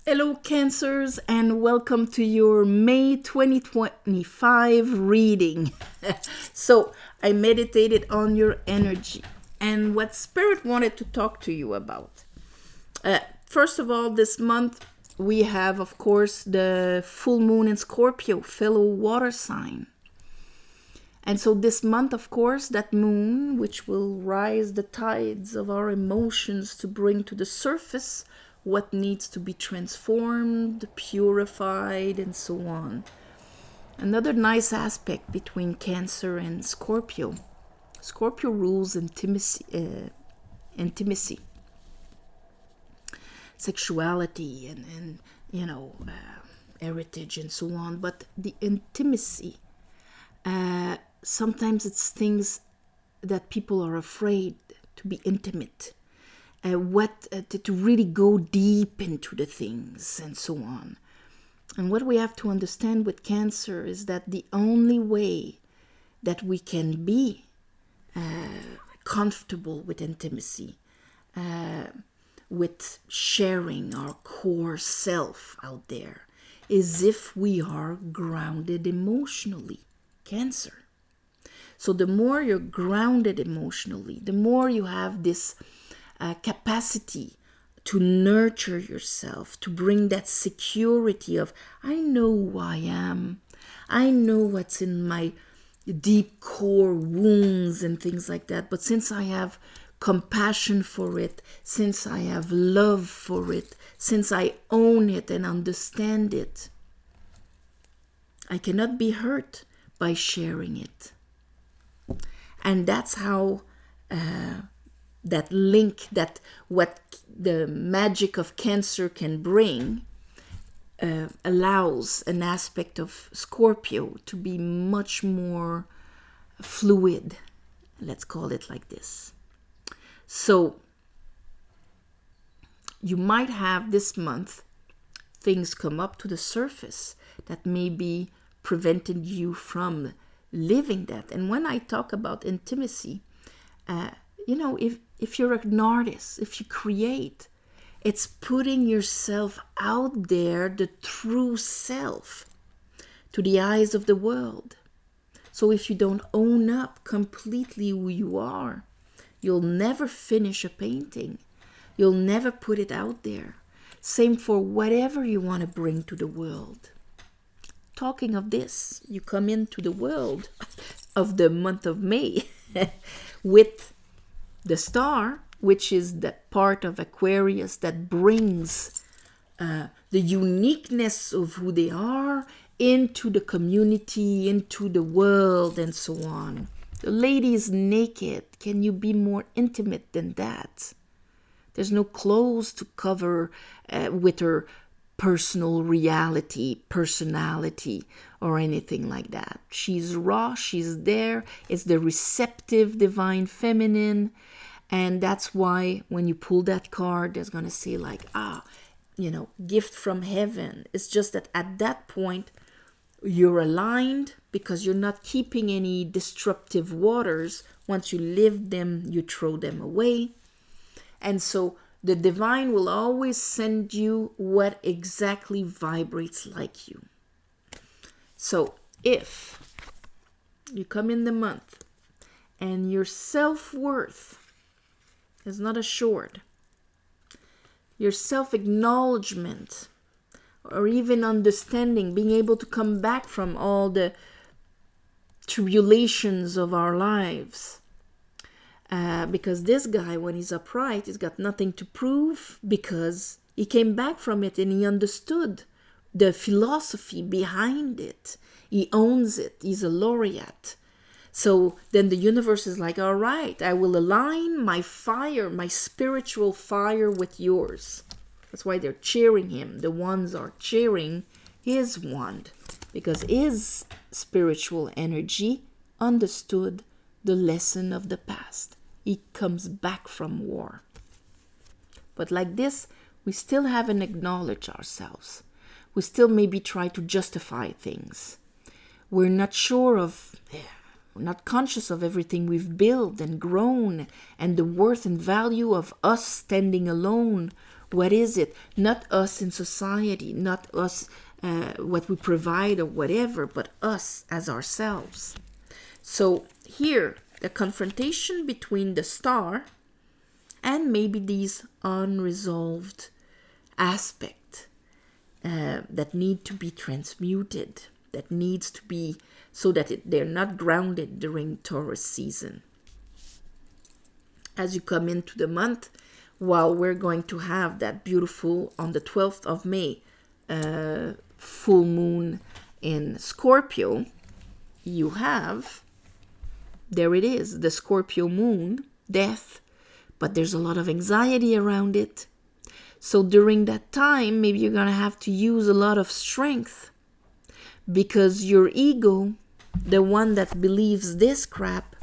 Hello, Cancers, and welcome to your May 2025 reading. So, I meditated on your energy and what Spirit wanted to talk to you about. First of all, this month we have, of course, the full moon in Scorpio, fellow water sign. And so, this month, of course, that moon, which will rise the tides of our emotions to bring to the surface what needs to be transformed, purified, and so on. Another nice aspect between Cancer and Scorpio. Scorpio rules intimacy, sexuality, and heritage, and so on. But the intimacy, sometimes it's things that people are afraid to be intimate. To really go deep into the things and so on. And what we have to understand with Cancer is that the only way that we can be comfortable with intimacy, with sharing our core self out there, is if we are grounded emotionally. Cancer. So the more you're grounded emotionally, the more you have this capacity to nurture yourself, to bring that security of, I know who I am, I know what's in my deep core wounds and things like that. But since I have compassion for it, since I have love for it, since I own it and understand it, I cannot be hurt by sharing it. And that's how that link, that what the magic of Cancer can bring, allows an aspect of Scorpio to be much more fluid. Let's call it like this. So you might have this month things come up to the surface that may be preventing you from living that. And when I talk about intimacy, if you're an artist, if you create, it's putting yourself out there, the true self, to the eyes of the world. So if you don't own up completely who you are, you'll never finish a painting. You'll never put it out there. Same for whatever you want to bring to the world. Talking of this, you come into the world of the month of May with the star, which is the part of Aquarius that brings the uniqueness of who they are into the community, into the world, and so on. The lady is naked. Can you be more intimate than that? There's no clothes to cover with her personal reality, personality, or anything like that. She's raw, she's there. It's the receptive divine feminine. And that's why when you pull that card, there's going to say like, gift from heaven. It's just that at that point, you're aligned because you're not keeping any destructive waters. Once you live them, you throw them away. And so the divine will always send you what exactly vibrates like you. So if you come in the month and your self-worth is not assured, your self-acknowledgement or even understanding, being able to come back from all the tribulations of our lives, because this guy, when he's upright, he's got nothing to prove because he came back from it and he understood the philosophy behind it. He owns it. He's a laureate. So then the universe is like, all right, I will align my fire, my spiritual fire with yours. That's why they're cheering him. The wands are cheering his wand because his spiritual energy understood the lesson of the past. He comes back from war. But like this, we still haven't acknowledged ourselves. We still maybe try to justify things. We're not sure of, we're not conscious of everything we've built and grown and the worth and value of us standing alone What is it? Not us in society, not us, what we provide or whatever, but us as ourselves. So here, the confrontation between the star and maybe these unresolved aspects that need to be transmuted, that needs to be, so that they're not grounded during Taurus season. As you come into the month, while we're going to have that beautiful, on the 12th of May, full moon in Scorpio, you have, there it is, the Scorpio moon, death, but there's a lot of anxiety around it. So during that time, maybe you're going to have to use a lot of strength, because your ego, the one that believes this crap,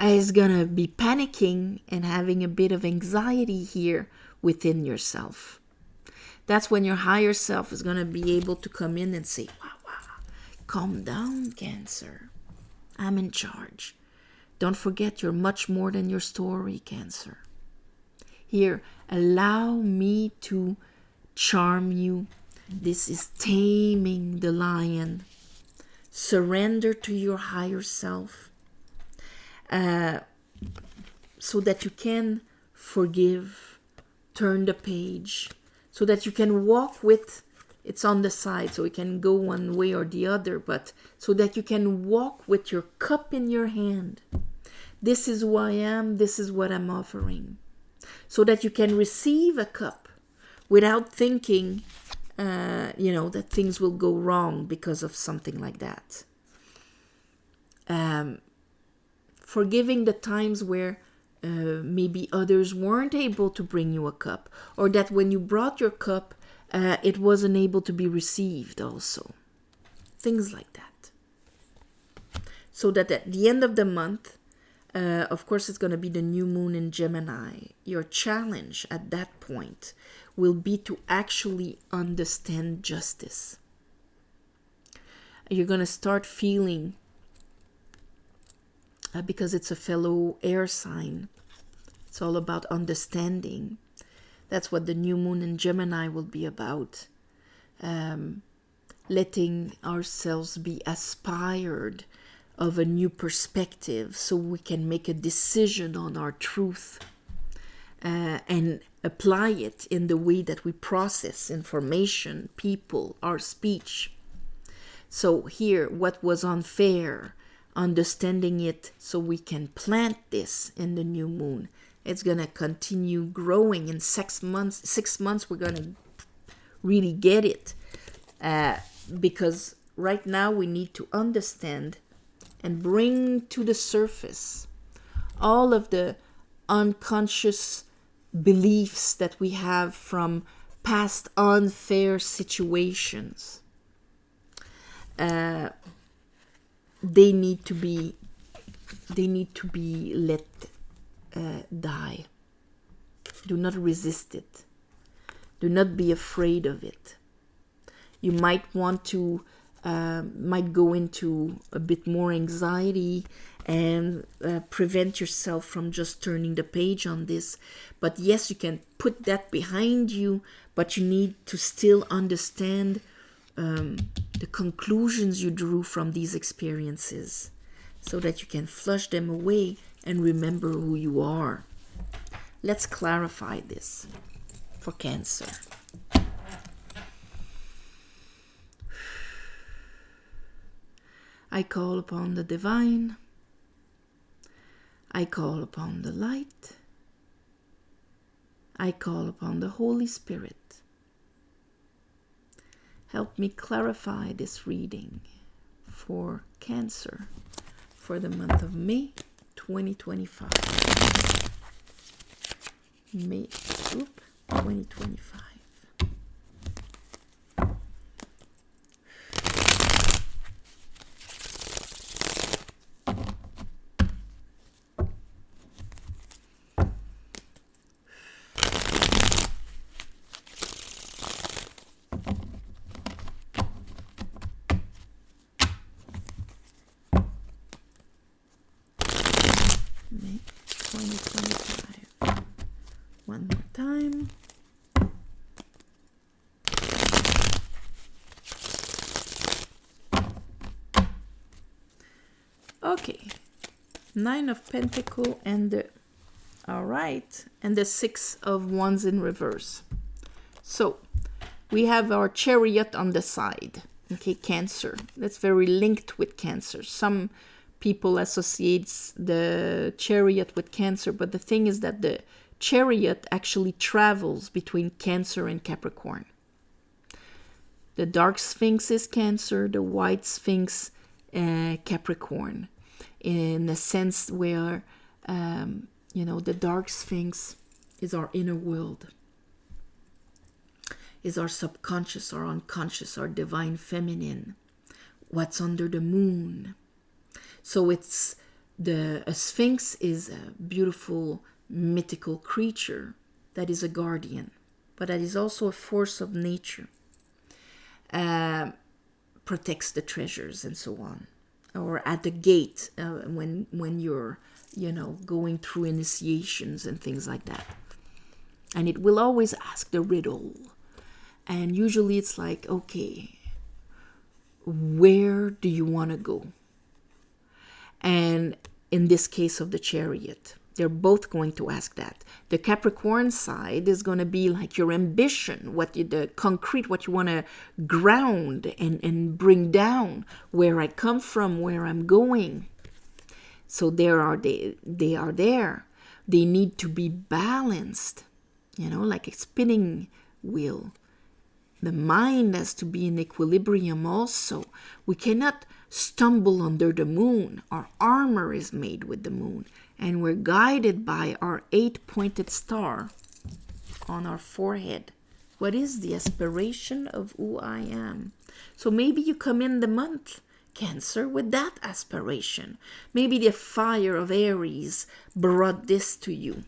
is going to be panicking and having a bit of anxiety here within yourself. That's when your higher self is going to be able to come in and say, wow, calm down, Cancer. I'm in charge. Don't forget, you're much more than your story, Cancer. Here, allow me to charm you. This is taming the lion. Surrender to your higher self, so that you can forgive, turn the page, so that you can walk with, it's on the side, so it can go one way or the other, but so that you can walk with your cup in your hand. This is who I am, this is what I'm offering. So that you can receive a cup without thinking, that things will go wrong because of something like that. Forgiving the times where maybe others weren't able to bring you a cup, or that when you brought your cup, it wasn't able to be received also. Things like that. So that at the end of the month, of course, it's going to be the new moon in Gemini. Your challenge at that point will be to actually understand justice. You're going to start feeling, because it's a fellow air sign, it's all about understanding. That's what the new moon in Gemini will be about. Letting ourselves be aspired of a new perspective, so we can make a decision on our truth and apply it in the way that we process information, people, our speech. So here, what was unfair, understanding it so we can plant this in the new moon. It's going to continue growing. In 6 months, we're going to really get it. Because right now we need to understand and bring to the surface all of the unconscious beliefs that we have from past unfair situations. They need to be let die. Do not resist it. Do not be afraid of it. You might want to might go into a bit more anxiety and prevent yourself from just turning the page on this. But yes, you can put that behind you, but you need to still understand the conclusions you drew from these experiences, so that you can flush them away and remember who you are. Let's clarify this for Cancer. I call upon the divine. I call upon the light. I call upon the Holy Spirit. Help me clarify this reading for Cancer for the month of May 2025. May 2025. May 2025. One more time. Okay. 9 of Pentacles and the... All right. And the 6 of Wands in reverse. So, we have our Chariot on the side. Okay, Cancer. That's very linked with Cancer. Some people associate the Chariot with Cancer, but the thing is that the Chariot actually travels between Cancer and Capricorn. The Dark Sphinx is Cancer, the White Sphinx Capricorn. In a sense where, the Dark Sphinx is our inner world, is our subconscious, our unconscious, our divine feminine, what's under the moon. So it's a Sphinx is a beautiful mythical creature that is a guardian, but that is also a force of nature, protects the treasures and so on. Or at the gate when you're, going through initiations and things like that. And it will always ask the riddle. And usually it's like, okay, where do you want to go? And in this case of the Chariot, they're both going to ask that. The Capricorn side is going to be like your ambition, the concrete, what you want to ground and bring down, where I come from, where I'm going. So they are there. They need to be balanced, like a spinning wheel. The mind has to be in equilibrium also. We cannot stumble under the moon. Our armor is made with the moon. And we're guided by our 8-pointed star on our forehead. What is the aspiration of who I am? So maybe you come in the month, Cancer, with that aspiration. Maybe the fire of Aries brought this to you.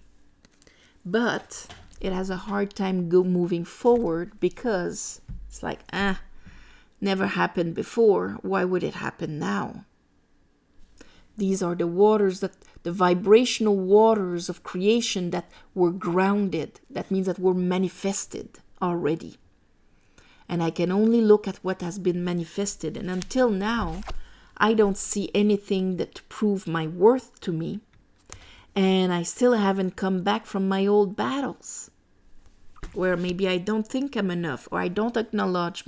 But it has a hard time moving forward because it's like, never happened before. Why would it happen now? These are the waters, the vibrational waters of creation that were grounded. That means that were manifested already. And I can only look at what has been manifested. And until now, I don't see anything that prove my worth to me. And I still haven't come back from my old battles, where maybe I don't think I'm enough, or I don't acknowledge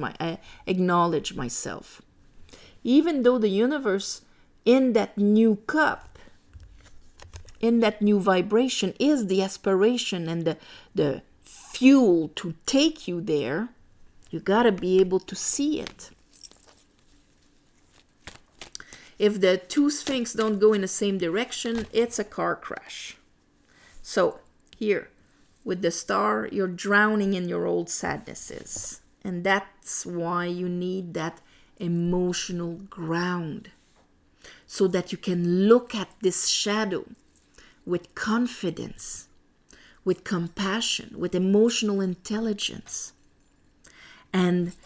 myself. Even though the universe in that new cup, in that new vibration, is the aspiration and the fuel to take you there, you gotta be able to see it. If the two Sphinx don't go in the same direction, it's a car crash. So here, with the star, you're drowning in your old sadnesses. And that's why you need that emotional ground. So that you can look at this shadow with confidence, with compassion, with emotional intelligence, and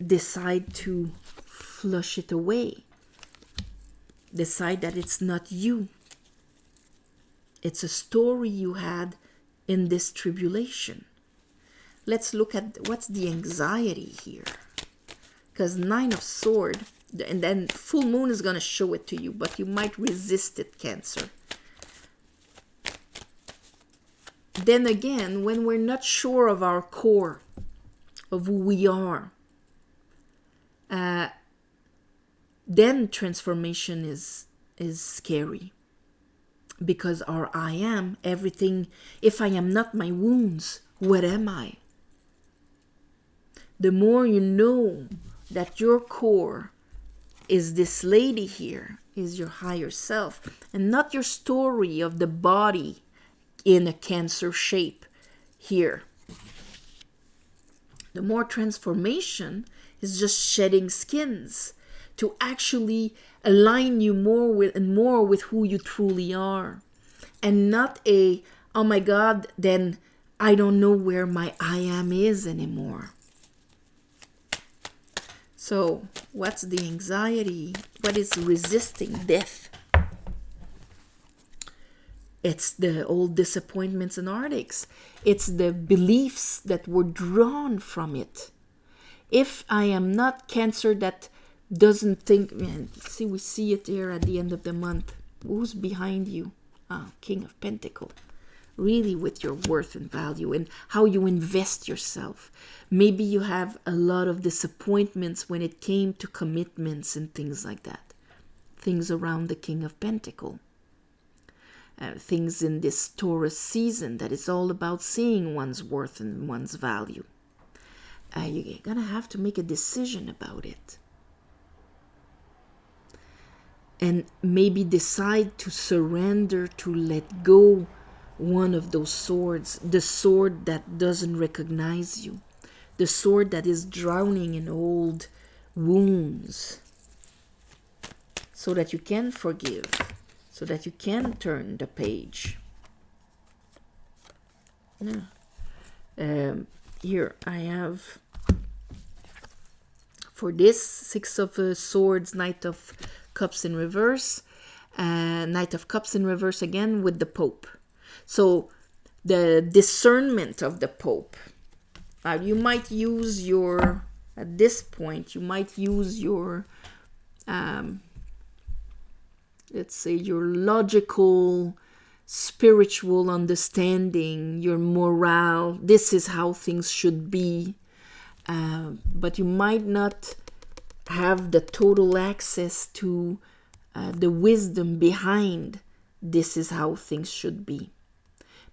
decide to flush it away. Decide that it's not you. It's a story you had in this tribulation. Let's look at what's the anxiety here. Because 9 of Swords, and then full moon is going to show it to you, but you might resist it, Cancer. Then again, when we're not sure of our core, of who we are, then transformation is scary. Because our I am, everything, if I am not my wounds, what am I? The more you know that your core is this lady here, is your higher self, and not your story of the body in a Cancer shape here. The more transformation is just shedding skins to actually align you more with who you truly are. And not oh my God, then I don't know where my I am is anymore. So, what's the anxiety? What is resisting death? It's the old disappointments and heartaches. It's the beliefs that were drawn from it. If I am not Cancer that doesn't think, man, see, we see it here at the end of the month. Who's behind you? King of Pentacles. Really with your worth and value and how you invest yourself. Maybe you have a lot of disappointments when it came to commitments and things like that. Things around the King of Pentacles. Things in this Taurus season that is all about seeing one's worth and one's value. You're going to have to make a decision about it. And maybe decide to surrender, to let go one of those swords. The sword that doesn't recognize you. The sword that is drowning in old wounds. So that you can forgive. So that you can turn the page. Yeah. Here I have, for this, Six of Swords, Knight of Cups in reverse, Knight of Cups in reverse again with the Pope. So the discernment of the Pope. You might use your, at this point, you might use your, let's say, your logical, spiritual understanding, your morale. This is how things should be. But you might not have the total access to the wisdom behind this is how things should be.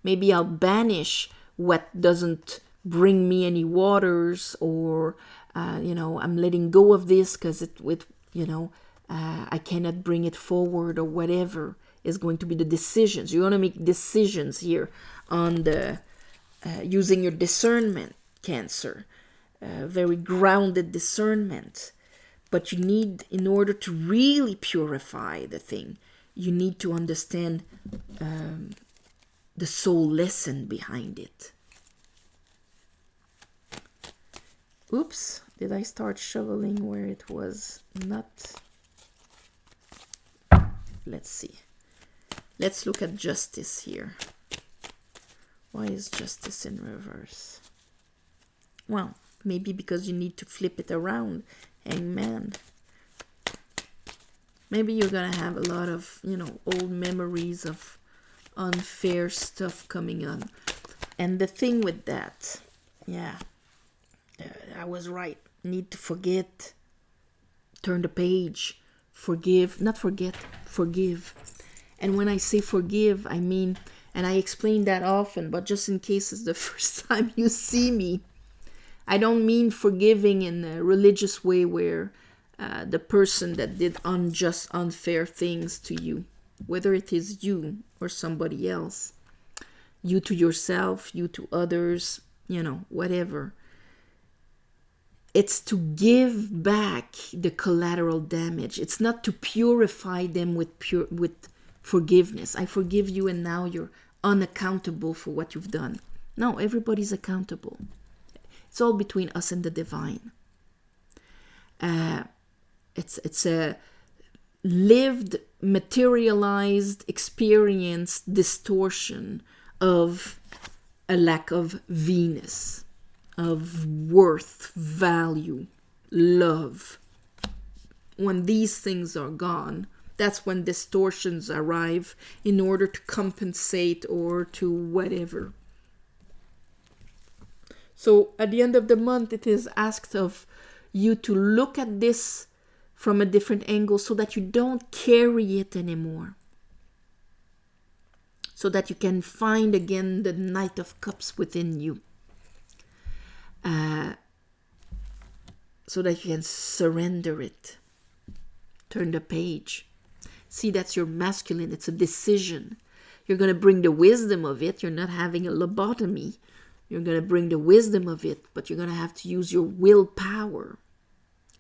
Maybe I'll banish what doesn't bring me any waters, or I'm letting go of this because I cannot bring it forward, or whatever is going to be the decisions. You want to make decisions here on the using your discernment, Cancer. Very grounded discernment. But you need, in order to really purify the thing, you need to understand the soul lesson behind it. Oops, did I start shoveling where it was not? Let's see. Let's look at Justice here. Why is Justice in reverse? Well, maybe because you need to flip it around. Hangman. Maybe you're going to have a lot of, old memories of unfair stuff coming on. And the thing with that, I was right. Need to forget. Turn the page. Forgive. Not forget. Forgive. And when I say forgive, I mean, and I explain that often, but just in case it's the first time you see me, I don't mean forgiving in a religious way where the person that did unjust, unfair things to you, whether it is you or somebody else, you to yourself, you to others, whatever. It's to give back the collateral damage. It's not to purify them with forgiveness. I forgive you and now you're unaccountable for what you've done. No, everybody's accountable. It's all between us and the divine. It's a lived, materialized, experienced distortion of a lack of Venus, of worth, value, love. When these things are gone, that's when distortions arrive in order to compensate or to whatever. So at the end of the month, it is asked of you to look at this from a different angle so that you don't carry it anymore. So that you can find again the Knight of Cups within you. So that you can surrender it. Turn the page. See, that's your masculine. It's a decision. You're going to bring the wisdom of it. You're not having a lobotomy. You're going to bring the wisdom of it, but you're going to have to use your willpower.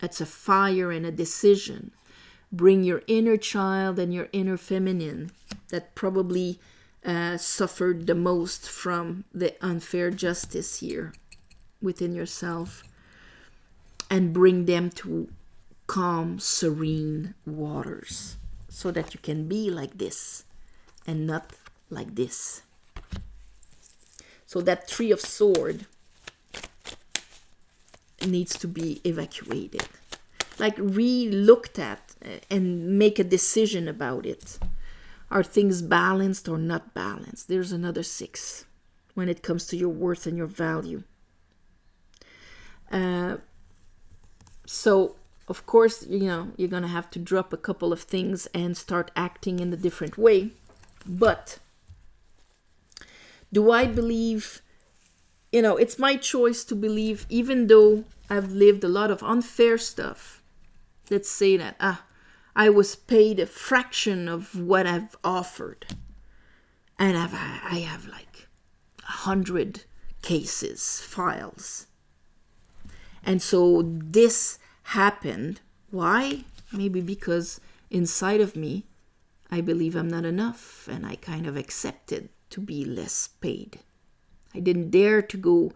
It's a fire and a decision. Bring your inner child and your inner feminine that probably suffered the most from the unfair justice here within yourself, and bring them to calm, serene waters so that you can be like this and not like this. So that Three of Swords needs to be evacuated. like re-looked at and make a decision about it. Are things balanced or not balanced? There's another 6 when it comes to your worth and your value. So, of course, you're going to have to drop a couple of things and start acting in a different way. But do I believe, it's my choice to believe, even though I've lived a lot of unfair stuff. Let's say that I was paid a fraction of what I've offered. And I have like 100 cases, files. And so this happened. Why? Maybe because inside of me, I believe I'm not enough, and I kind of accepted to be less paid. I didn't dare to go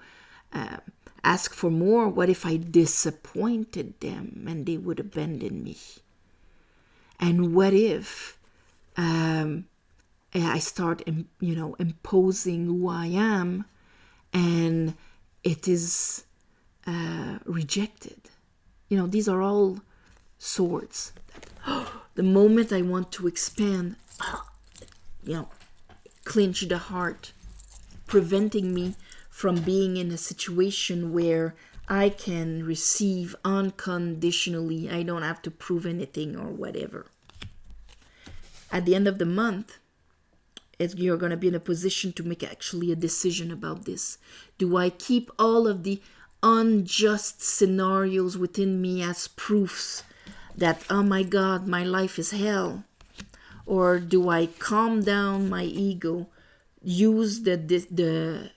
ask for more. What if I disappointed them and they would abandon me? And what if I start, imposing who I am, and it is rejected? These are all swords. The moment I want to expand, clinch the heart, preventing me from being in a situation where I can receive unconditionally. I don't have to prove anything or whatever. At the end of the month, you're going to be in a position to make actually a decision about this. Do I keep all of the unjust scenarios within me as proofs that, oh my God, my life is hell? Or do I calm down my ego, use the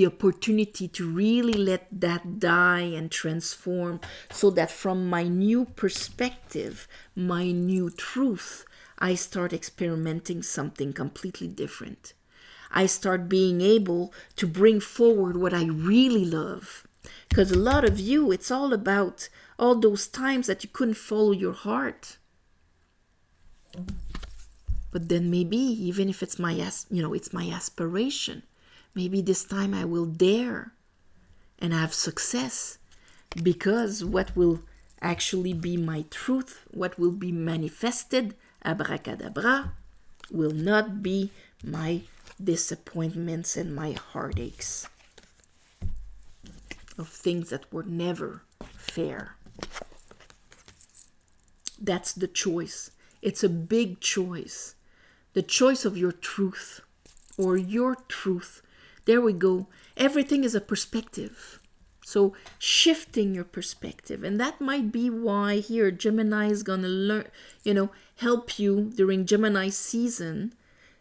opportunity to really let that die and transform, so that from my new perspective, my new truth, I start experimenting something completely different. I start being able to bring forward what I really love. Because a lot of you, it's all about all those times that you couldn't follow your heart. But then maybe, even if it's it's my aspiration, maybe this time I will dare and have success, because what will actually be my truth, what will be manifested, abracadabra, will not be my disappointments and my heartaches of things that were never fair. That's the choice. It's a big choice. The choice of your truth, or your truth. There we go. Everything is a perspective. So shifting your perspective. And that might be why here Gemini is going to learn, help you during Gemini season.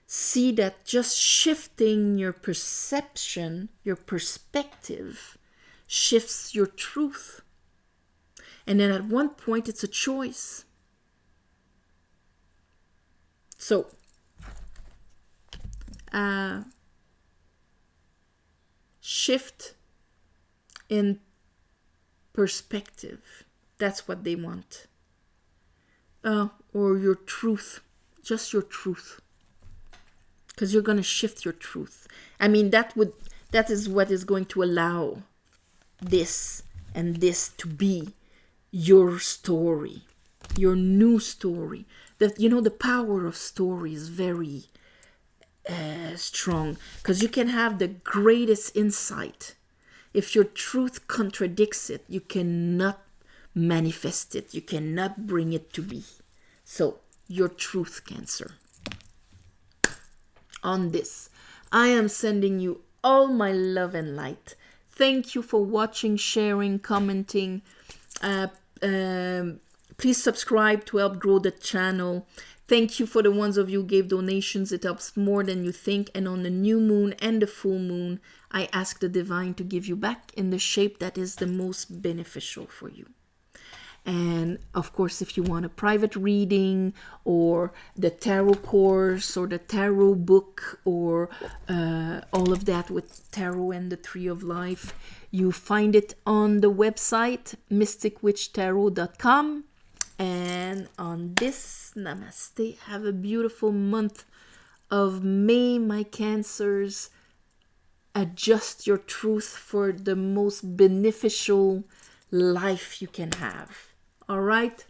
See that just shifting your perception, your perspective, shifts your truth. And then at one point it's a choice. So, shift in perspective. That's what they want. Or your truth, just your truth. Because you're going to shift your truth. I mean, that is what is going to allow this and this to be your story, your new story. The power of story is very strong, because you can have the greatest insight. If your truth contradicts it, you cannot manifest it. You cannot bring it to be. So, your truth, Cancer. On this, I am sending you all my love and light. Thank you for watching, sharing, commenting. Please subscribe to help grow the channel. Thank you for the ones of you who gave donations. It helps more than you think. And on the new moon and the full moon, I ask the divine to give you back in the shape that is the most beneficial for you. And of course, if you want a private reading, or the tarot course, or the tarot book, or all of that with tarot and the Tree of Life, you find it on the website mysticwitchtarot.com. And on this, namaste. Have a beautiful month of May, my Cancers. Adjust your truth for the most beneficial life you can have. All right?